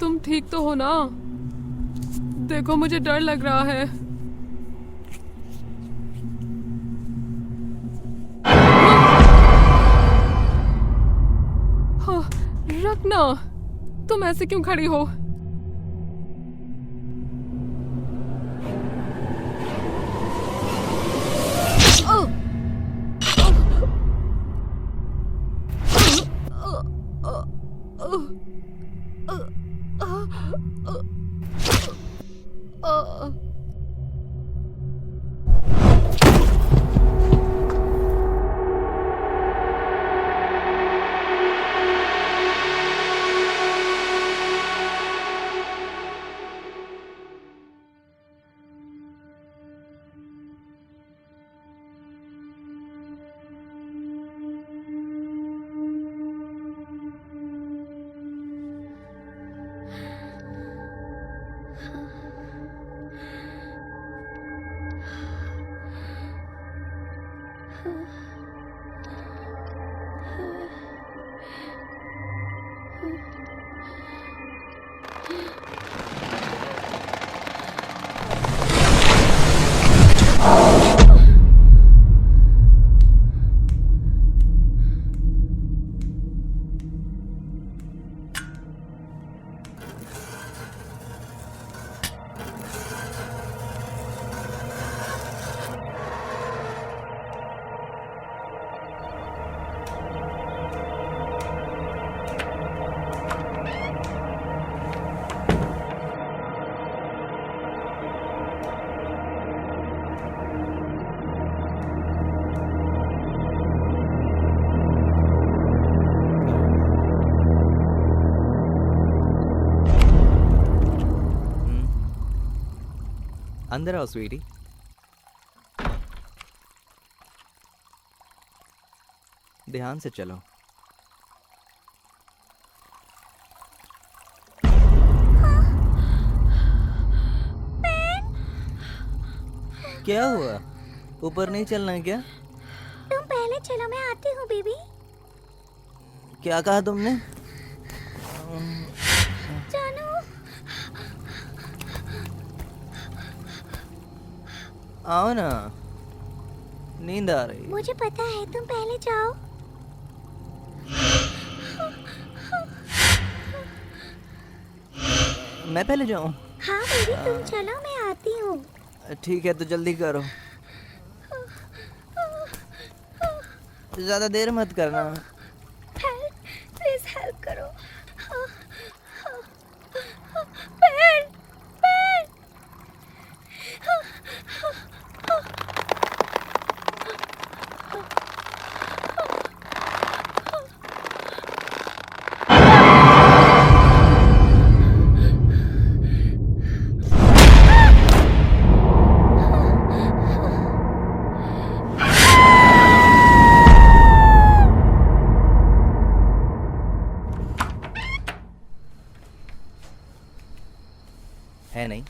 तुम ठीक तो हो ना? देखो मुझे डर लग रहा है। रखना, तुम ऐसे क्यों खड़ी हो? अंदर आओ स्वीटी। ध्यान से चलो। क्या हुआ? ऊपर नहीं चलना है क्या? तुम पहले चलो, मैं आती हूँ बेबी। क्या कहा तुमने? जानू, आओ ना, नींद आ रही। मुझे पता है, तुम पहले जाओ। मैं पहले जाऊं? हाँ बेबी, तुम चलो, मैं आती हूँ। ठीक है तो जल्दी करो, ज्यादा देर मत करना। हेल्प, प्लीज हेल्प करो। Pain, pain. है नहीं?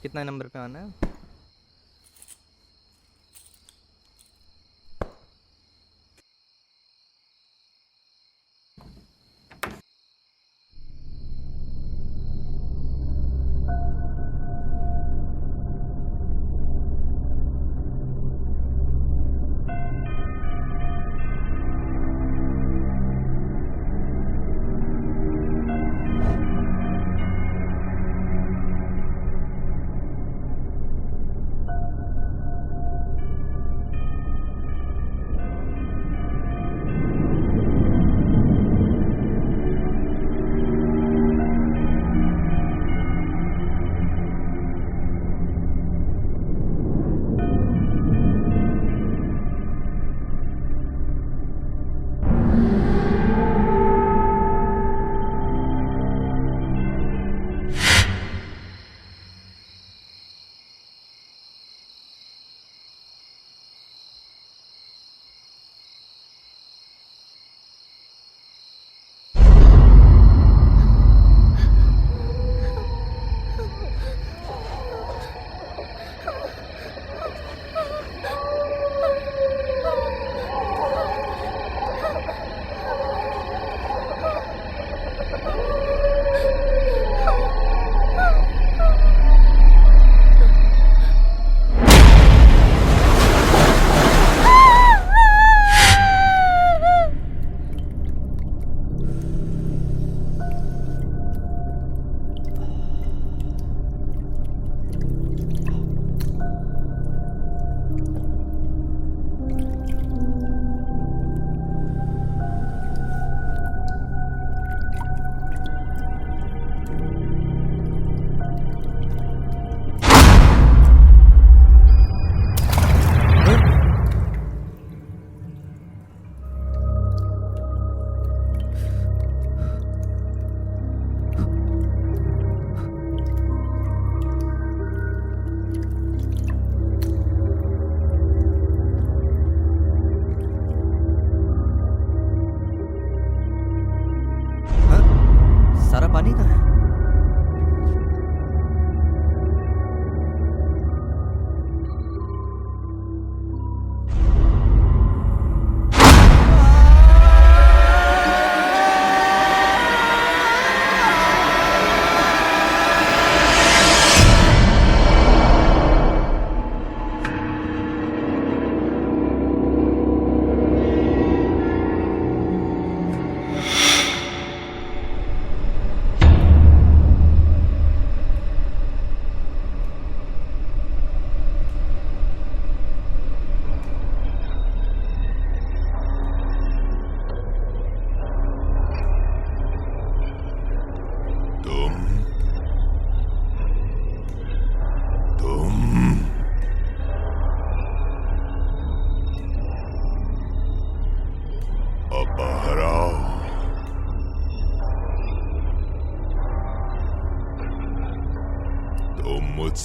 कितना नंबर पे आना है?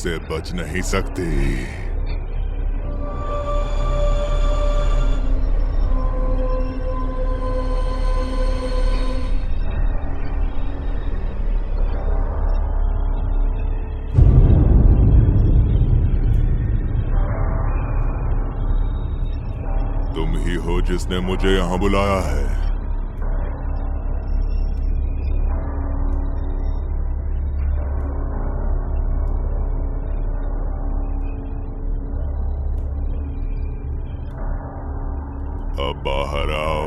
मुझसे बच नहीं सकती। तुम ही हो जिसने मुझे यहां बुलाया है। अब बाहर आओ।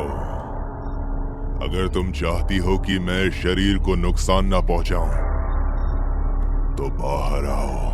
अगर तुम चाहती हो कि मैं इस शरीर को नुकसान ना पहुंचाऊं, तो बाहर आओ।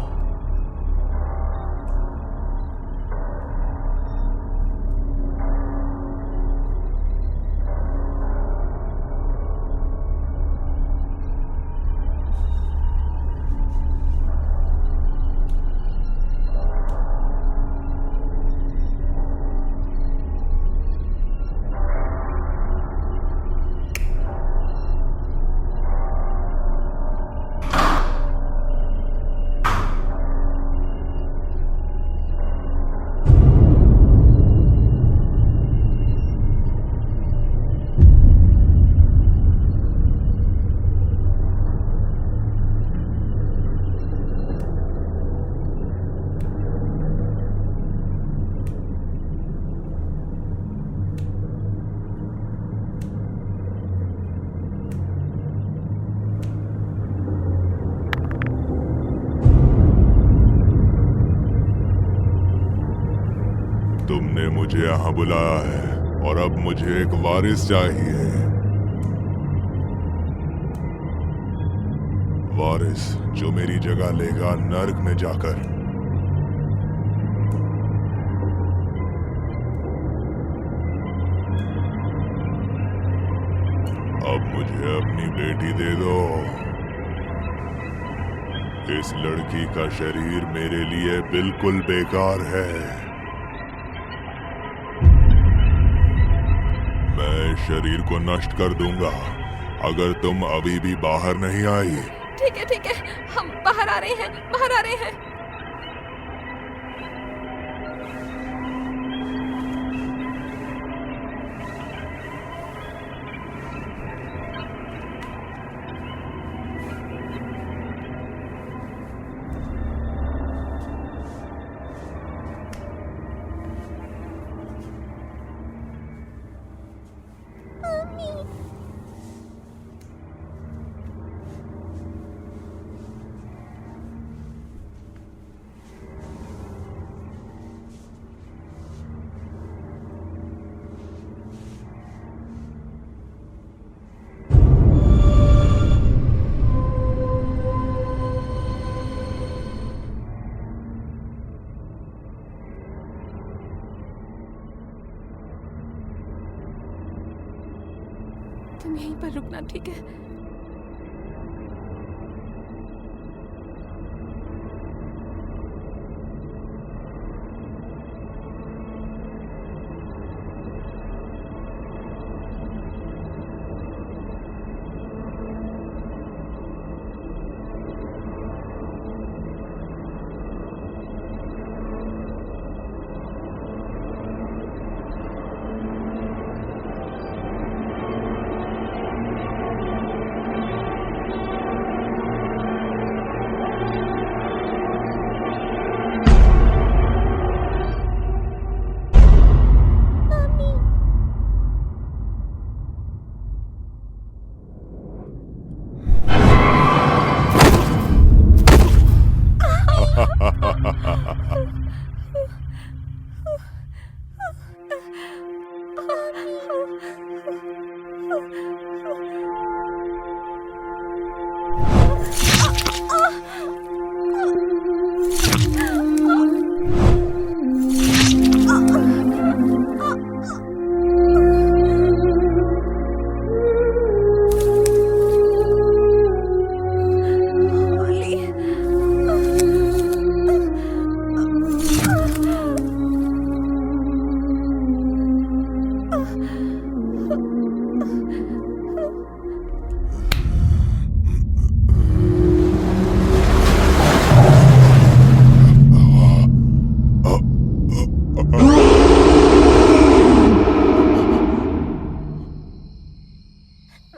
तुमने मुझे यहाँ बुलाया है और अब मुझे एक वारिस चाहिए। वारिस जो मेरी जगह लेगा नर्क में जाकर। अब मुझे अपनी बेटी दे दो। इस लड़की का शरीर मेरे लिए बिल्कुल बेकार है। मैं इस शरीर को नष्ट कर दूंगा अगर तुम अभी भी बाहर नहीं आई। ठीक है, हम बाहर आ रहे हैं, बाहर आ रहे हैं। तुम यहीं पर रुकना, ठीक है?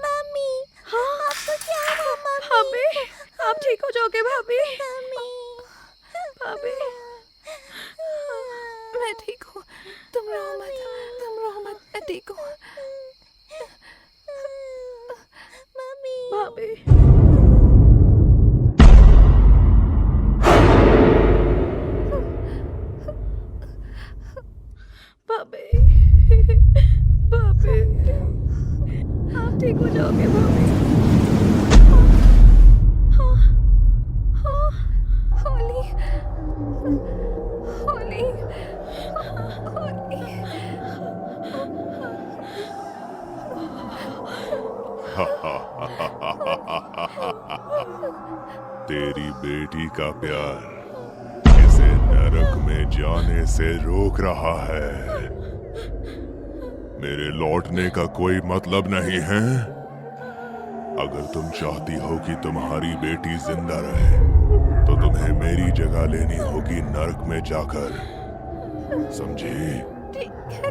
मम्मी, हाँ आपको क्या हुआ मम्मी? भाभी, आप ठीक हो जाओगे भाभी? मम्मी, भाभी, मैं ठीक हूँ, तुम रो मत, मैं ठीक हूँ। मम्मी, भाभी, भाभी, भाभी, आप ठीक हो जाओगे भाभी? हाँ, हाँ, होली, होली, होली। तेरी बेटी का प्यार इसे नरक में जाने से रोक रहा है। मेरे लौटने का कोई मतलब नहीं है। अगर तुम चाहती हो कि तुम्हारी बेटी जिंदा रहे तो तुम्हें मेरी जगह लेनी होगी नरक में जाकर, समझी? ठीक है।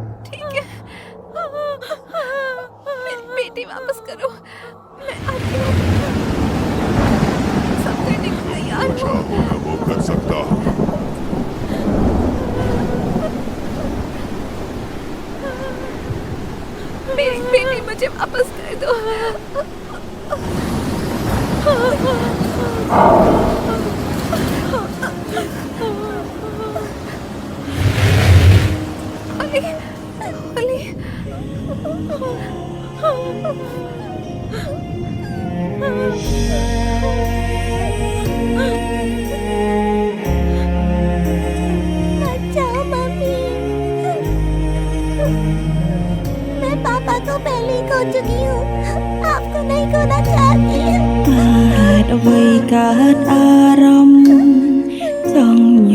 मेरी बेटी वापस करो, मैं आती हूँ। सब करने को तैयार जो हूँ। चाहो मैं वो कर सकता हूँ। मेरी बेटी मुझे वापस कर दो। होली, होली। बचाओ मम्मी। मैं पापा को पहले ही खो चुकी हूँ, आपको नहीं खोना चाहती। អ្វីកើតអារម្មណ៍ចង់ញ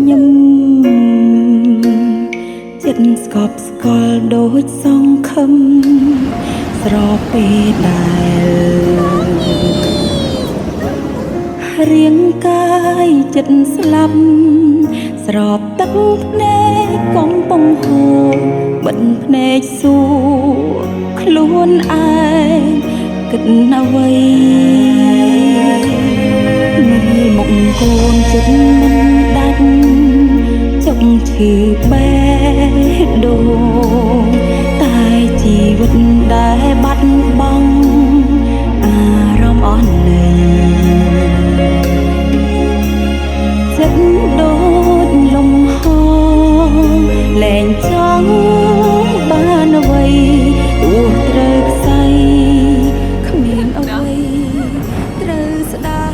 ញឹមចិត្តស្កប់ស្កល់ដូចសង្ឃឹមស្របពេលដែលរាងកាយចិត្តស្លាប់ស្របទឹកភ្នែកកំពុងហូរបិទភ្នែកសួរខ្លួនឯងគិតអ្វីមើលមុខកូនចិត្តមិនដាច់ចុកឈឺបេះដូងតែជីវិតដែលបាត់បង់អារម្មណ៍អស់ន័យចិត្តដូចលំហលែងចង់បានអ្វីទោះត្រូវខ្សែគ្មានអ្វីត្រូវស្ដា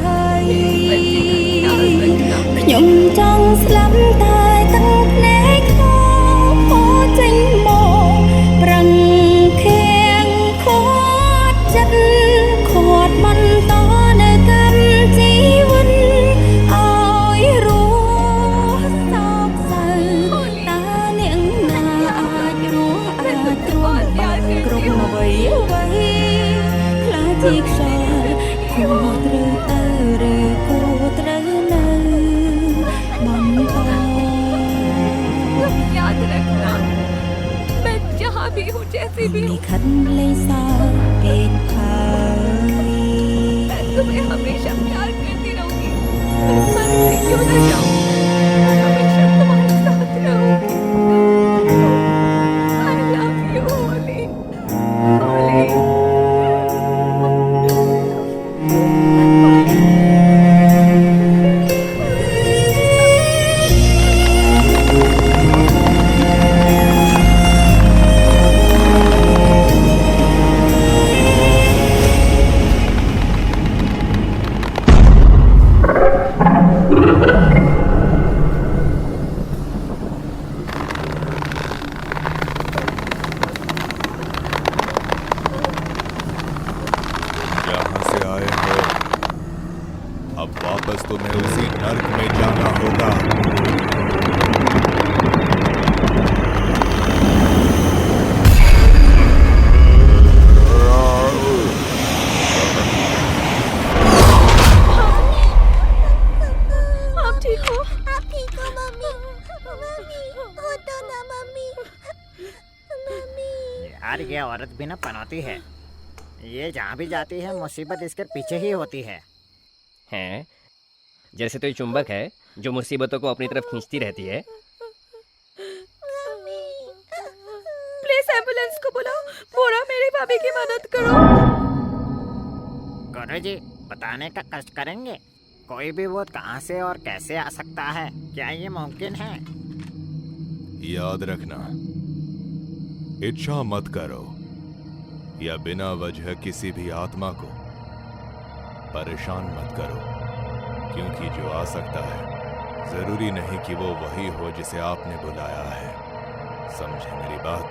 យខ្ញុំចង់ស្លាប់តែទឹកភ្នែកខ្លោហូរចេញមកប្រឹងខៀងខាត់ចិត្តខាត់បន្តនៅកម្មជីវិតឲ្យរស់សោកសៅតើនាងណាអាចរស់អាចទ្រាំបានគ្រប់អ្វីអ្វីខ្លាចជាខ្យល់គួរត្រូវទៅឬគួរត្រូវនៅបន្ត याद रखना, मैं जहाँ भी हूँ, जैसे भी हूँ, លិខិតលេខសើពេកហើយ मैं तुम्हें हमेशा प्यार करती रहूंगी। मर के क्यों न जाऊँ, हमेशा तुम्हारे साथ रहूंगी। I love you, Holi, Holi. जहाँ से आए हो अब वापस तुम्हें उसी नर्क में जाना होगा। आप ठीक हो? आप ठीक हो मम्मी? मम्मी, वो तो यार ये औरत भी ना पनौती है। ये जहाँ भी जाती है मुसीबत इसके पीछे ही होती है। हैं? जैसे तो ये चुंबक है जो मुसीबतों को अपनी तरफ खींचती रहती है। प्लीज एम्बुलेंस को बुलाओ, पूरा मेरी भाभी की मदद करो। गुरुजी बताने का कष्ट करेंगे? कोई भी वो कहाँ से और कैसे आ सकता है? क्या ये मुमकिन है? याद रखना, इच्छा मत करो या बिना वजह किसी भी आत्मा को परेशान मत करो, क्योंकि जो आ सकता है जरूरी नहीं कि वो वही हो जिसे आपने बुलाया है। समझे मेरी बात?